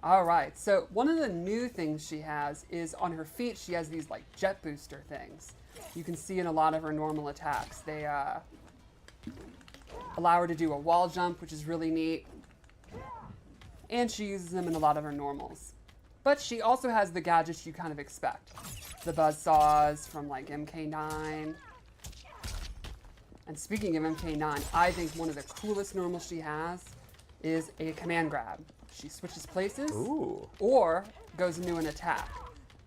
All right, so one of the new things she has is on her feet, she has these like jet booster things. You can see in a lot of her normal attacks. They allow her to do a wall jump, which is really neat. And she uses them in a lot of her normals. But she also has the gadgets you kind of expect. The buzzsaws from like MK9. And speaking of MK9, I think one of the coolest normals she has is a command grab. She switches places or goes into an attack.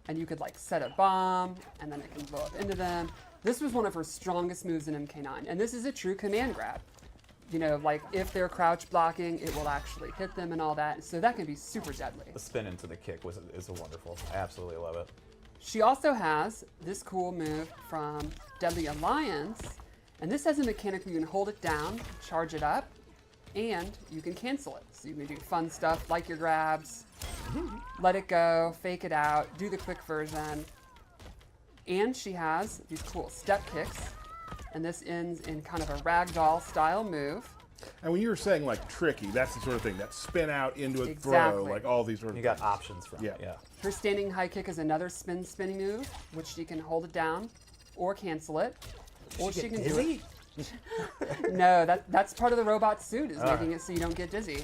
And you could like set a bomb and then it can blow up into them. This was one of her strongest moves in MK9. And this is a true command grab. You know, like if they're crouch blocking, it will actually hit them and all that. So that can be super deadly. The spin into the kick is a wonderful. I absolutely love it. She also has this cool move from Deadly Alliance. And this has a mechanic where you can hold it down, charge it up, and you can cancel it. So you can do fun stuff like your grabs, let it go, fake it out, do the quick version. And she has these cool step kicks. And this ends in kind of a ragdoll style move. And when you were saying like tricky, that's the sort of thing that spin out into a Exactly. throw, like all these sort of You got options from it. Yeah. Her standing high kick is another spinning move, which she can hold it down or cancel it. Or she can do it. No, that's part of the robot suit, is making it so you don't get dizzy.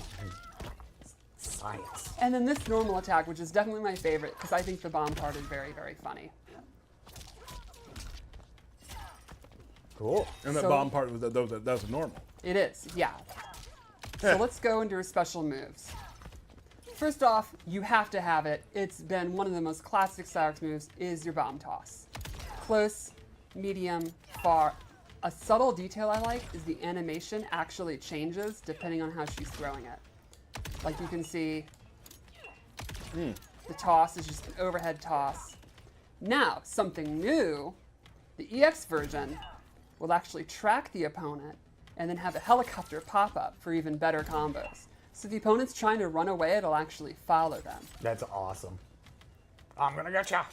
Science. And then this normal attack, which is definitely my favorite, because I think the bomb part is very, very funny. Cool. And that bomb part, that was normal. It is, yeah. So let's go into her special moves. First off, you have to have it. It's been one of the most classic Cyrax moves, is your bomb toss. Close, medium, far. A subtle detail I like is the animation actually changes depending on how she's throwing it. Like you can see, the toss is just an overhead toss. Now, something new, the EX version will actually track the opponent and then have a helicopter pop up for even better combos. So if the opponent's trying to run away, it'll actually follow them. That's awesome. I'm gonna get ya.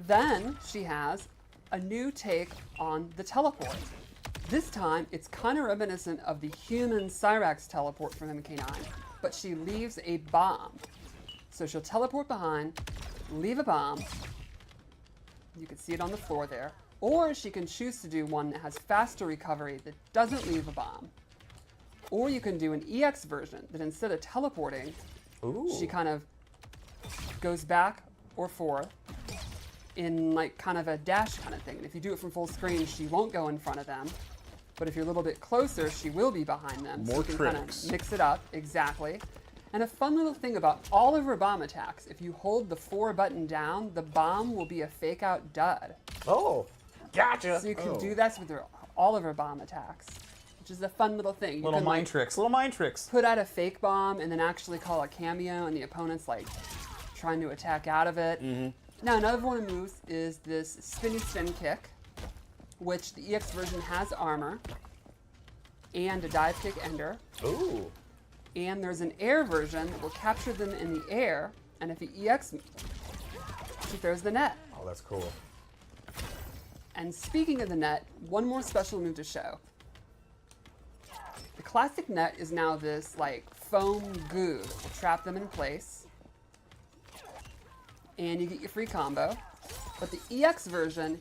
Then she has a new take on the teleport. This time, it's kind of reminiscent of the human Cyrax teleport from MK9, but she leaves a bomb. So she'll teleport behind, leave a bomb. You can see it on the floor there. Or she can choose to do one that has faster recovery that doesn't leave a bomb. Or you can do an EX version that instead of teleporting, she kind of goes back or forth in like kind of a dash kind of thing. And if you do it from full screen, she won't go in front of them. But if you're a little bit closer, she will be behind them. More so you can tricks. kind of mix it up, exactly. And a fun little thing about all of her bomb attacks, if you hold the 4 button down, the bomb will be a fake out dud. Oh, gotcha. So you can do that with all of her bomb attacks, which is a fun little thing. You Little can, mind like, tricks. Little mind tricks. put out a fake bomb and then actually call a cameo and the opponent's like trying to attack out of it. Now another one of the moves is this spinny spin kick, which the EX version has armor and a dive kick ender. Ooh. And there's an air version that will capture them in the air, and if the EX, she throws the net. Oh, that's cool. And speaking of the net, one more special move to show. The classic net is now this like foam goo that will trap them in place. And you get your free combo. But the EX version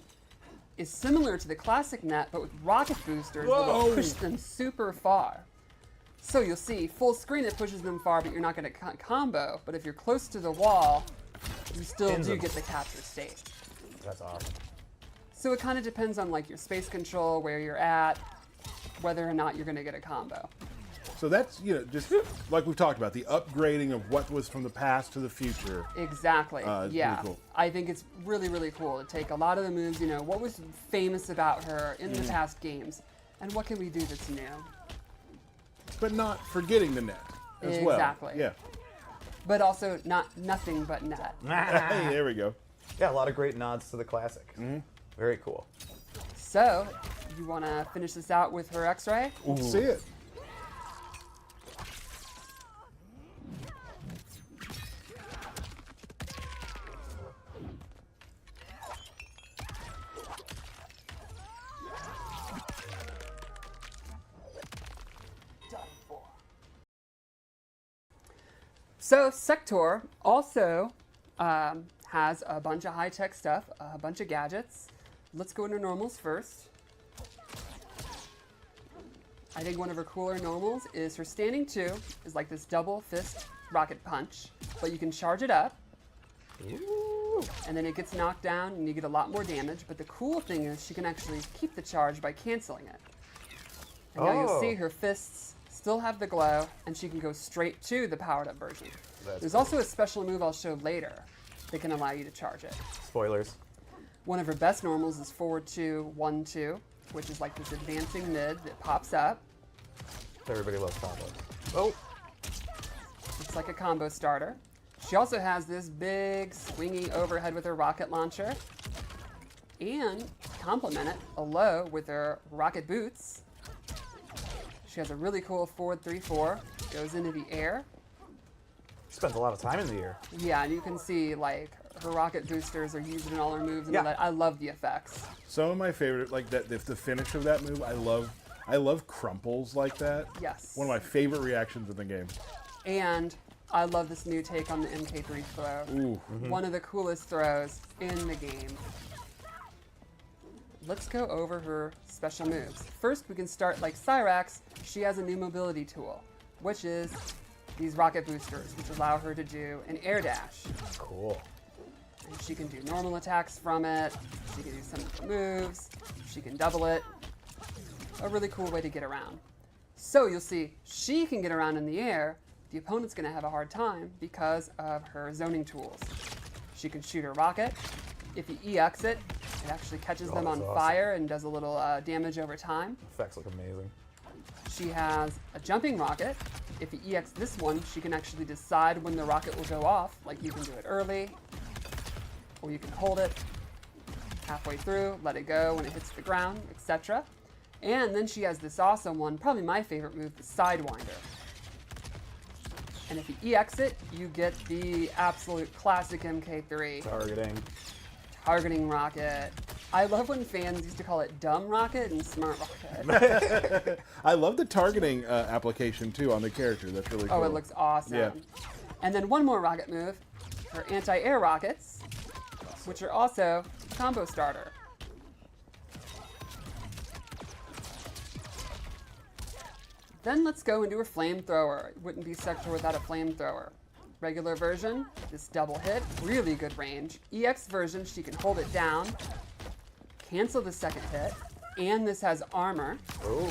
is similar to the classic net, but with rocket boosters that will push them super far. So you'll see, full screen it pushes them far, but you're not going to combo. But if you're close to the wall, you still do get the capture state. That's awesome. So it kind of depends on like your space control, where you're at, whether or not you're going to get a combo. So that's, you know, just like we've talked about, the upgrading of what was from the past to the future. Exactly. Yeah. Pretty cool. I think it's really, really cool to take a lot of the moves, you know, what was famous about her in the past games, and what can we do that's new? But not forgetting the net as well. Exactly. Yeah. But also nothing but net. Hey, there we go. Yeah, a lot of great nods to the classic. Very cool. So, you want to finish this out with her X-ray? Let's see it. So Sektor also has a bunch of high-tech stuff, a bunch of gadgets. Let's go into normals first. I think one of her cooler normals is her standing 2 is like this double fist rocket punch, but you can charge it up. Ooh. And then it gets knocked down and you get a lot more damage, but the cool thing is she can actually keep the charge by canceling it. And now you'll see her fists still have the glow, and she can go straight to the powered up version. There's also a special move I'll show later that can allow you to charge it. Spoilers. One of her best normals is forward 2, 1, 2, which is like this advancing mid that pops up. Everybody loves combos. Oh. It's like a combo starter. She also has this big swingy overhead with her rocket launcher. And complement it a low with her rocket boots. She has a really cool forward 3-4, goes into the air. Spends a lot of time in the air. Yeah, and you can see like her rocket boosters are used in all her moves and Yeah. all that. I love the effects. Some of my favorite, like that, the finish of that move, I love crumples like that. Yes. One of my favorite reactions in the game. And I love this new take on the MK3 throw. Ooh. One of the coolest throws in the game. Let's go over her special moves. First, we can start like Cyrax. She has a new mobility tool, which is these rocket boosters, which allow her to do an air dash. Cool. And she can do normal attacks from it. She can do some of the moves. She can double it. A really cool way to get around. So you'll see she can get around in the air. The opponent's going to have a hard time because of her zoning tools. She can shoot her rocket. If you EX it, it actually catches them on that's awesome. fire and does a little damage over time. Effects look amazing. She has a jumping rocket. If you EX this one, she can actually decide when the rocket will go off. Like you can do it early, or you can hold it halfway through, let it go when it hits the ground, etc. And then she has this awesome one, probably my favorite move, the Sidewinder. And if you EX it, you get the absolute classic MK3 targeting rocket. I love when fans used to call it dumb rocket and smart rocket. I love the targeting application too on the character. That's really cool. Oh, it looks awesome. Yeah. And then one more rocket move, her anti-air rockets, which are also combo starter. Then let's go into her flamethrower. It wouldn't be Sektor without a flamethrower. Regular version, this double hit, really good range. EX version, she can hold it down, cancel the second hit, and this has armor. Oh.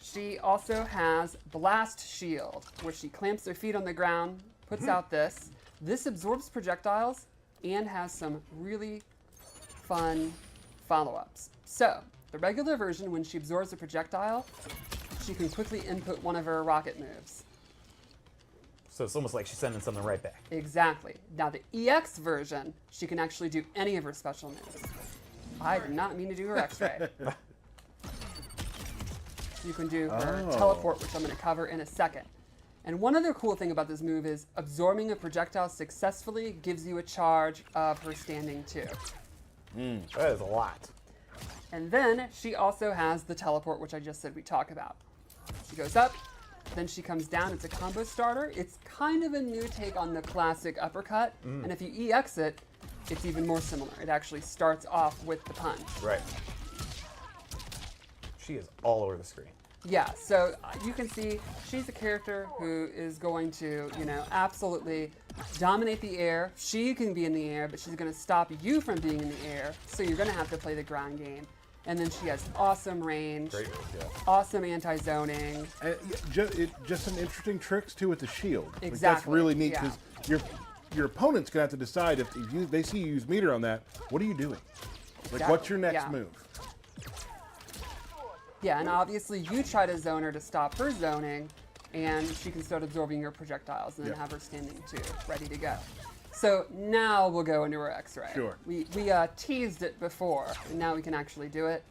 She also has Blast Shield, where she clamps her feet on the ground, puts out this. This absorbs projectiles and has some really fun follow-ups. So, the regular version, when she absorbs a projectile, she can quickly input one of her rocket moves. So it's almost like she's sending something right back. Exactly. Now the EX version, she can actually do any of her special moves. I did not mean to do her X-ray. You can do her teleport, which I'm going to cover in a second. And one other cool thing about this move is absorbing a projectile successfully gives you a charge of her standing 2. That is a lot. And then she also has the teleport, which I just said we talk about. She goes up, then she comes down. It's a combo starter. It's kind of a new take on the classic uppercut. And if you EX it, it's even more similar. It actually starts off with the punch. Right. She is all over the screen. Yeah, so you can see she's a character who is going to, absolutely dominate the air. She can be in the air, but she's going to stop you from being in the air. So you're going to have to play the ground game. And then she has awesome range, Great range, yeah. awesome anti-zoning. And just some interesting tricks too with the shield. Like, that's Exactly, really neat yeah. because your opponent's gonna have to decide if they see you use meter on that. What are you doing? Like, what's your next Yeah. move? Yeah, and obviously you try to zone her to stop her zoning, and she can start absorbing your projectiles and then Yeah. have her standing 2, ready to go. So now we'll go into her X-ray. Sure. We teased it before, and now we can actually do it.